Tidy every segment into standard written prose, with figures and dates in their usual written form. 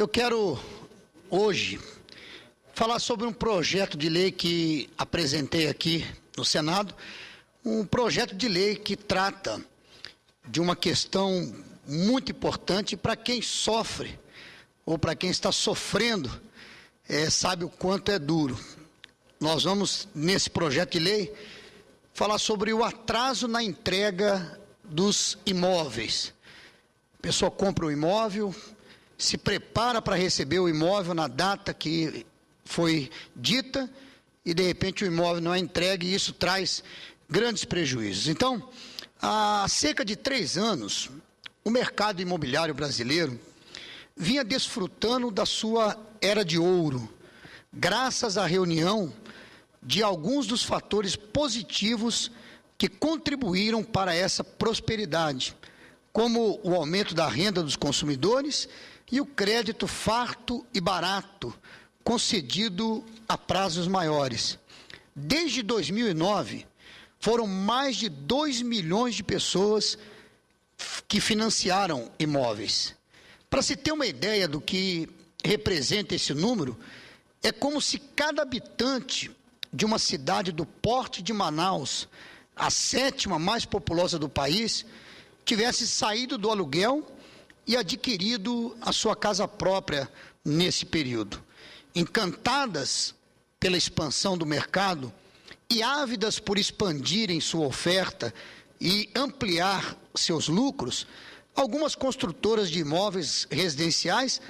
Eu quero, hoje, falar sobre um projeto de lei que apresentei aqui no Senado, um projeto de lei que trata de uma questão muito importante para quem sofre, ou para quem está sofrendo, sabe o quanto é duro. Nós vamos, nesse projeto de lei, falar sobre o atraso na entrega dos imóveis. A pessoa compra o imóvel, se prepara para receber o imóvel na data que foi dita e, de repente, o imóvel não é entregue e isso traz grandes prejuízos. Então, há cerca de 3 anos, o mercado imobiliário brasileiro vinha desfrutando da sua era de ouro, graças à reunião de alguns dos fatores positivos que contribuíram para essa prosperidade, como o aumento da renda dos consumidores e o crédito farto e barato, concedido a prazos maiores. Desde 2009, foram mais de 2 milhões de pessoas que financiaram imóveis. Para se ter uma ideia do que representa esse número, é como se cada habitante de uma cidade do porte de Manaus, a 7ª mais populosa do país, tivesse saído do aluguel e adquirido a sua casa própria nesse período. Encantadas pela expansão do mercado e ávidas por expandirem sua oferta e ampliar seus lucros, algumas construtoras de imóveis residenciais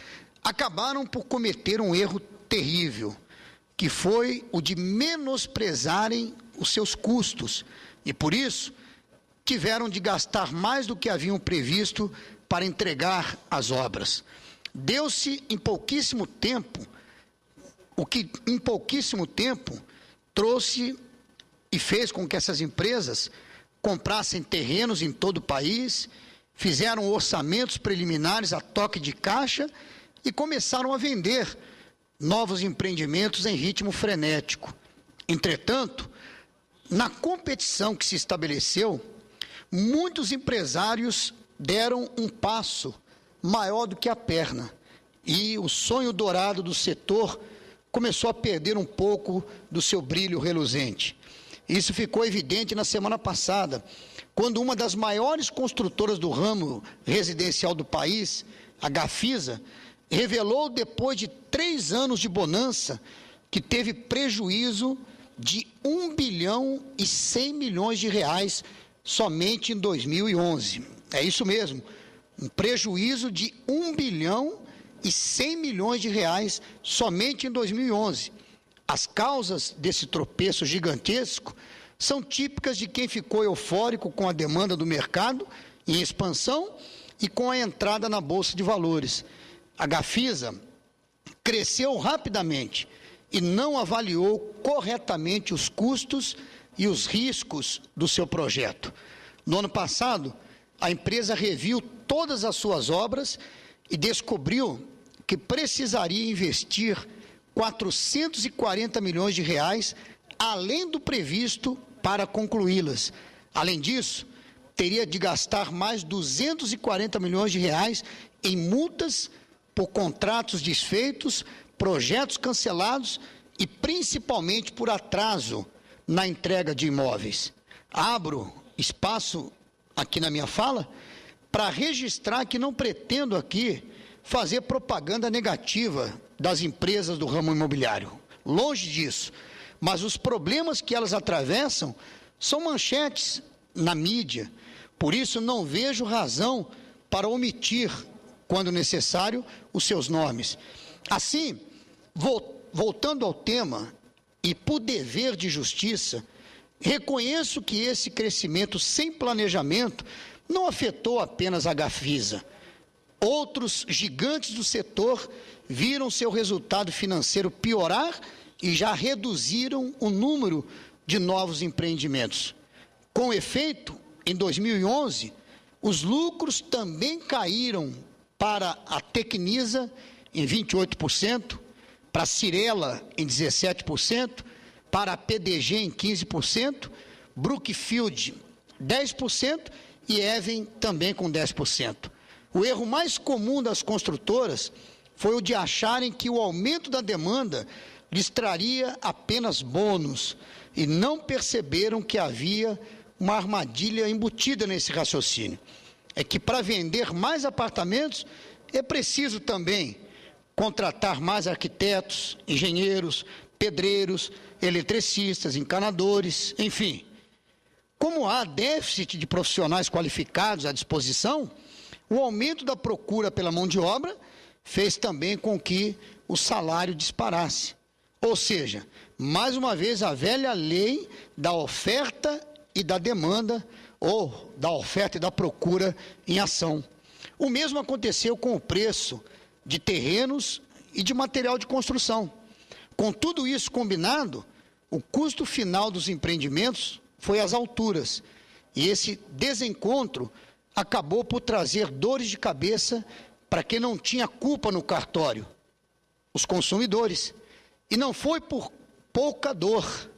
acabaram por cometer um erro terrível, que foi o de menosprezarem os seus custos e, por isso, tiveram de gastar mais do que haviam previsto para entregar as obras. Deu-se em pouquíssimo tempo, o que em pouquíssimo tempo trouxe e fez com que essas empresas comprassem terrenos em todo o país, fizeram orçamentos preliminares a toque de caixa e começaram a vender novos empreendimentos em ritmo frenético. Entretanto, na competição que se estabeleceu, muitos empresários deram um passo maior do que a perna e o sonho dourado do setor começou a perder um pouco do seu brilho reluzente. Isso ficou evidente na semana passada, quando uma das maiores construtoras do ramo residencial do país, a Gafisa, revelou, depois de 3 anos de bonança, que teve prejuízo de 1 bilhão e 100 milhões de reais somente em 2011. É isso mesmo, um prejuízo de 1 bilhão e 100 milhões de reais somente em 2011. As causas desse tropeço gigantesco são típicas de quem ficou eufórico com a demanda do mercado em expansão e com a entrada na Bolsa de Valores. A Gafisa cresceu rapidamente e não avaliou corretamente os custos e os riscos do seu projeto. No ano passado, a empresa reviu todas as suas obras e descobriu que precisaria investir 440 milhões de reais, além do previsto, para concluí-las. Além disso, teria de gastar mais 240 milhões de reais em multas por contratos desfeitos, projetos cancelados e principalmente por atraso na entrega de imóveis. Abro espaço aqui na minha fala para registrar que não pretendo aqui fazer propaganda negativa das empresas do ramo imobiliário. Longe disso. Mas os problemas que elas atravessam são manchetes na mídia. Por isso, não vejo razão para omitir, quando necessário, os seus nomes. Assim, voltando ao tema, e por dever de justiça, reconheço que esse crescimento sem planejamento não afetou apenas a Gafisa. Outros gigantes do setor viram seu resultado financeiro piorar e já reduziram o número de novos empreendimentos. Com efeito, em 2011, os lucros também caíram para a Tecnisa em 28%, para a Cyrela em 17%, para a PDG em 15%, Brookfield 10% e Even também com 10%. O erro mais comum das construtoras foi o de acharem que o aumento da demanda lhes traria apenas bônus e não perceberam que havia uma armadilha embutida nesse raciocínio. É que para vender mais apartamentos é preciso também contratar mais arquitetos, engenheiros, pedreiros, eletricistas, encanadores, enfim. Como há déficit de profissionais qualificados à disposição, o aumento da procura pela mão de obra fez também com que o salário disparasse. Ou seja, mais uma vez a velha lei da oferta e da demanda, ou da oferta e da procura em ação. O mesmo aconteceu com o preço de terrenos e de material de construção. Com tudo isso combinado, o custo final dos empreendimentos foi às alturas. E esse desencontro acabou por trazer dores de cabeça para quem não tinha culpa no cartório, os consumidores. E não foi por pouca dor.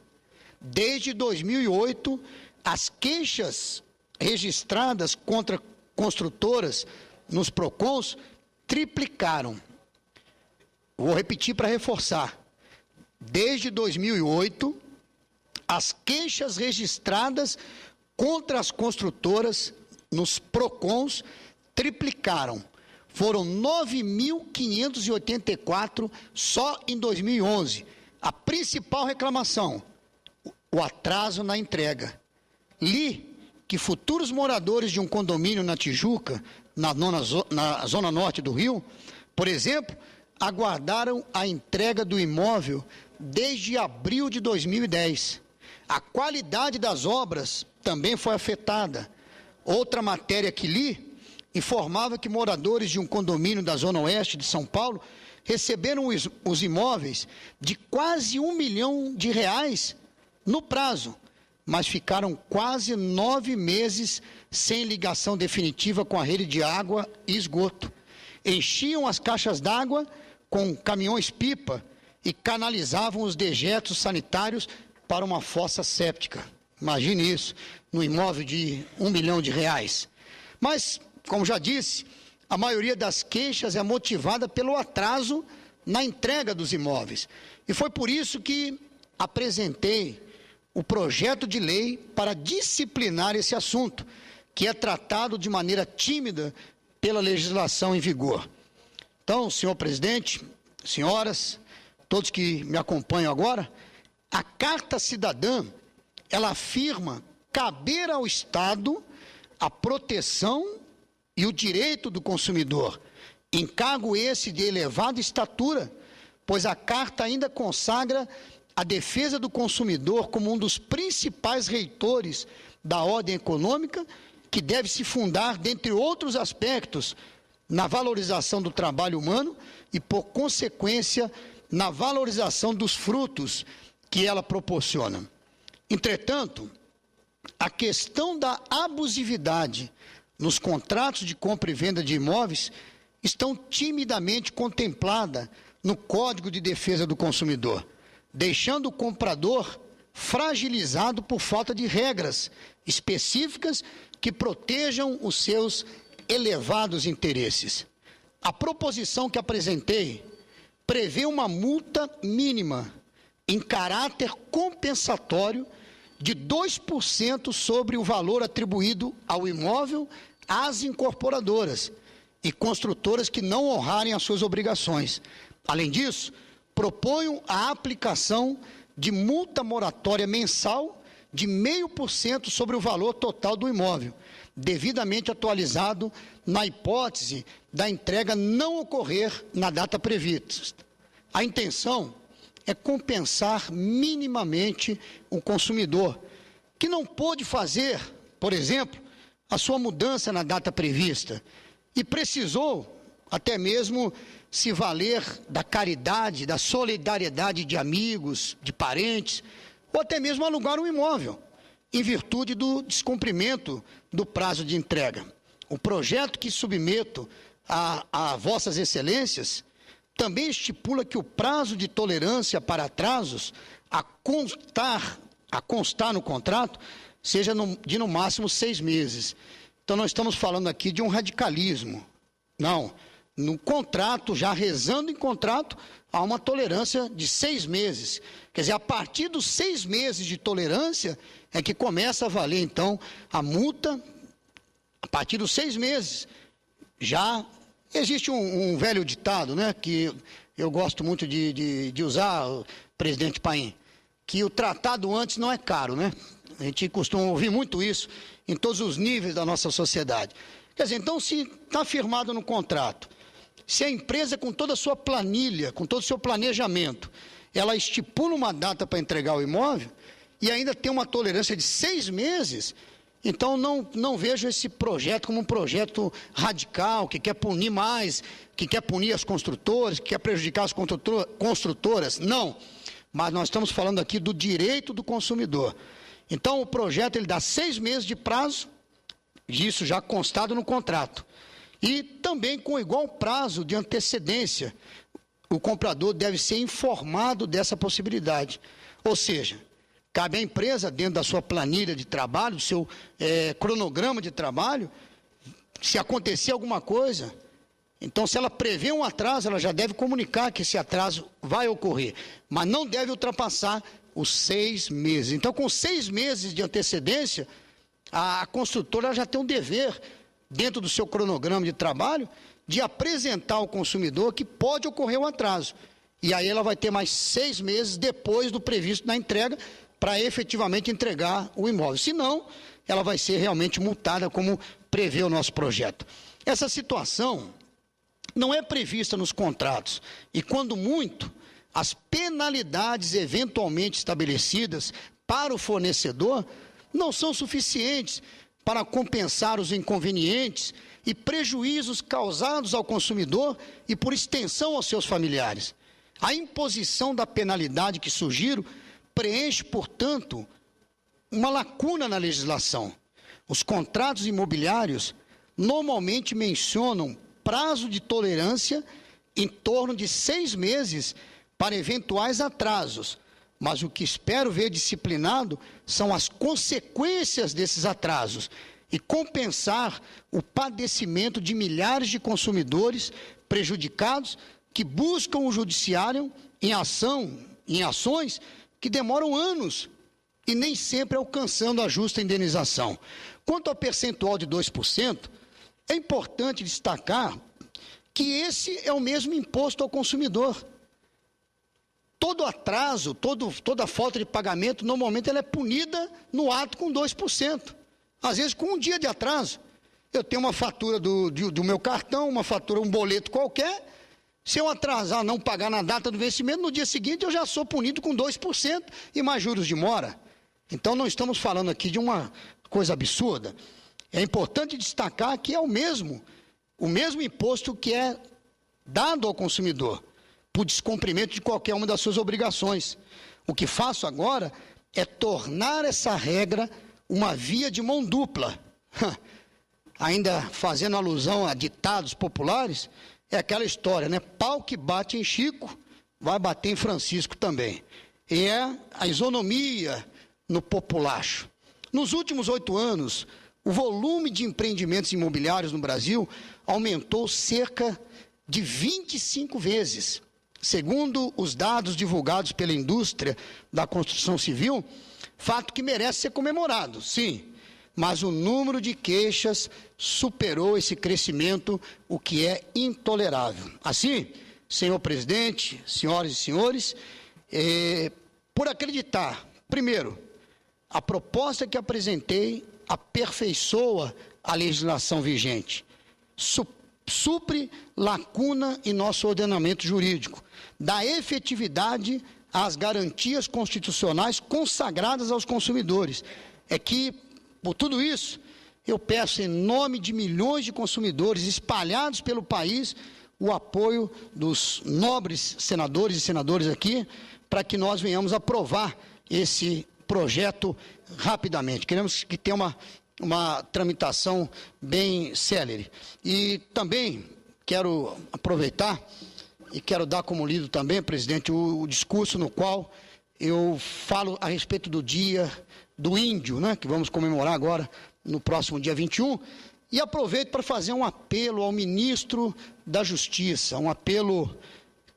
Desde 2008, as queixas registradas contra construtoras nos PROCONs triplicaram. Vou repetir para reforçar. Desde 2008, as queixas registradas contra as construtoras nos PROCONs triplicaram. Foram 9.584 só em 2011. A principal reclamação, o atraso na entrega. Li que futuros moradores de um condomínio na Tijuca, na zona norte do Rio, por exemplo, aguardaram a entrega do imóvel desde abril de 2010. A qualidade das obras também foi afetada. Outra matéria que li informava que moradores de um condomínio da zona oeste de São Paulo receberam os imóveis de quase R$1 milhão no prazo, mas ficaram quase 9 meses sem ligação definitiva com a rede de água e esgoto. Enchiam as caixas d'água com caminhões-pipa e canalizavam os dejetos sanitários para uma fossa séptica. Imagine isso, no imóvel de R$1 milhão. Mas, como já disse, a maioria das queixas é motivada pelo atraso na entrega dos imóveis. E foi por isso que apresentei o projeto de lei para disciplinar esse assunto, que é tratado de maneira tímida pela legislação em vigor. Então, senhor presidente, senhoras, todos que me acompanham agora, a Carta Cidadã, ela afirma caber ao Estado a proteção e o direito do consumidor, encargo esse de elevada estatura, pois a Carta ainda consagra a defesa do consumidor como um dos principais reitores da ordem econômica, que deve se fundar, dentre outros aspectos, na valorização do trabalho humano e, por consequência, na valorização dos frutos que ela proporciona. Entretanto, a questão da abusividade nos contratos de compra e venda de imóveis estão timidamente contemplada no Código de Defesa do Consumidor, deixando o comprador fragilizado por falta de regras específicas que protejam os seus elevados interesses. A proposição que apresentei prevê uma multa mínima em caráter compensatório de 2% sobre o valor atribuído ao imóvel às incorporadoras e construtoras que não honrarem as suas obrigações. Além disso, proponho a aplicação de multa moratória mensal de 0,5% sobre o valor total do imóvel, devidamente atualizado na hipótese da entrega não ocorrer na data prevista. A intenção é compensar minimamente o consumidor, que não pôde fazer, por exemplo, a sua mudança na data prevista e precisou até mesmo se valer da caridade, da solidariedade de amigos, de parentes, ou até mesmo alugar um imóvel, em virtude do descumprimento do prazo de entrega. O projeto que submeto a vossas excelências também estipula que o prazo de tolerância para atrasos a constar no contrato seja de no máximo 6 meses. Então, nós estamos falando aqui de um radicalismo. Não, no contrato, já rezando em contrato, há uma tolerância de 6 meses. Quer dizer, a partir dos 6 meses de tolerância é que começa a valer, então, a multa. A partir dos 6 meses. Já existe um velho ditado, né, que eu gosto muito de usar, presidente Paim, que o tratado antes não é caro, né? A gente costuma ouvir muito isso em todos os níveis da nossa sociedade. Quer dizer, então, se está firmado no contrato, se a empresa, com toda a sua planilha, com todo o seu planejamento, ela estipula uma data para entregar o imóvel e ainda tem uma tolerância de 6 meses, então não vejo esse projeto como um projeto radical, que quer punir mais, que quer punir as construtoras, que quer prejudicar as construtoras. Não, mas nós estamos falando aqui do direito do consumidor. Então, o projeto ele dá 6 meses de prazo, isso já constado no contrato. E também com igual prazo de antecedência, o comprador deve ser informado dessa possibilidade. Ou seja, cabe à empresa, dentro da sua planilha de trabalho, do seu cronograma de trabalho, se acontecer alguma coisa, então se ela prevê um atraso, ela já deve comunicar que esse atraso vai ocorrer, mas não deve ultrapassar os 6 meses. Então, com 6 meses de antecedência, a construtora já tem um dever, dentro do seu cronograma de trabalho, de apresentar ao consumidor que pode ocorrer um atraso. E aí ela vai ter mais 6 meses depois do previsto na entrega para efetivamente entregar o imóvel. Senão, ela vai ser realmente multada, como prevê o nosso projeto. Essa situação não é prevista nos contratos. E, quando muito, as penalidades eventualmente estabelecidas para o fornecedor não são suficientes para compensar os inconvenientes e prejuízos causados ao consumidor e, por extensão, aos seus familiares. A imposição da penalidade que sugiro preenche, portanto, uma lacuna na legislação. Os contratos imobiliários normalmente mencionam prazo de tolerância em torno de 6 meses para eventuais atrasos, mas o que espero ver disciplinado são as consequências desses atrasos e compensar o padecimento de milhares de consumidores prejudicados que buscam o judiciário em ações que demoram anos e nem sempre alcançando a justa indenização. Quanto ao percentual de 2%, é importante destacar que esse é o mesmo imposto ao consumidor. Todo atraso, toda falta de pagamento, normalmente ela é punida no ato com 2%. Às vezes com um dia de atraso. Eu tenho uma fatura do meu cartão, uma fatura, um boleto qualquer. Se eu atrasar, não pagar na data do vencimento, no dia seguinte eu já sou punido com 2% e mais juros de mora. Então não estamos falando aqui de uma coisa absurda. É importante destacar que é o mesmo imposto que é dado ao consumidor, por descumprimento de qualquer uma das suas obrigações. O que faço agora é tornar essa regra uma via de mão dupla. Ainda fazendo alusão a ditados populares, é aquela história, né? Pau que bate em Chico, vai bater em Francisco também. E é a isonomia no populacho. Nos últimos 8 anos, o volume de empreendimentos imobiliários no Brasil aumentou cerca de 25 vezes. Segundo os dados divulgados pela indústria da construção civil, fato que merece ser comemorado, sim, mas o número de queixas superou esse crescimento, o que é intolerável. Assim, senhor presidente, senhoras e senhores, por acreditar, primeiro, a proposta que apresentei aperfeiçoa a legislação vigente, supre lacuna em nosso ordenamento jurídico, dá efetividade às garantias constitucionais consagradas aos consumidores. É que, por tudo isso, eu peço em nome de milhões de consumidores espalhados pelo país o apoio dos nobres senadores e senadoras aqui, para que nós venhamos aprovar esse projeto rapidamente. Queremos que tenha uma tramitação bem célere. E também quero aproveitar e quero dar como lido também, presidente, o discurso no qual eu falo a respeito do Dia do Índio, né, que vamos comemorar agora no próximo dia 21, E aproveito para fazer um apelo ao ministro da Justiça, um apelo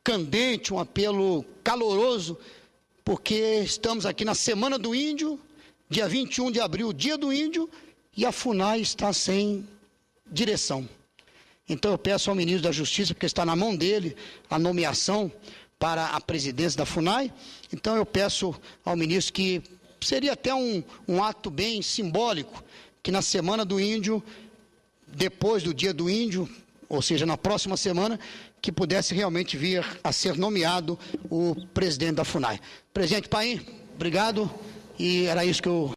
candente, um apelo caloroso, porque estamos aqui na Semana do Índio, dia 21 de abril, dia do Índio, e a FUNAI está sem direção. Então eu peço ao ministro da Justiça, porque está na mão dele a nomeação para a presidência da FUNAI, então eu peço ao ministro que seria até um ato bem simbólico, que na Semana do Índio, depois do dia do Índio, ou seja, na próxima semana, que pudesse realmente vir a ser nomeado o presidente da FUNAI. Presidente Paim, obrigado, e era isso que eu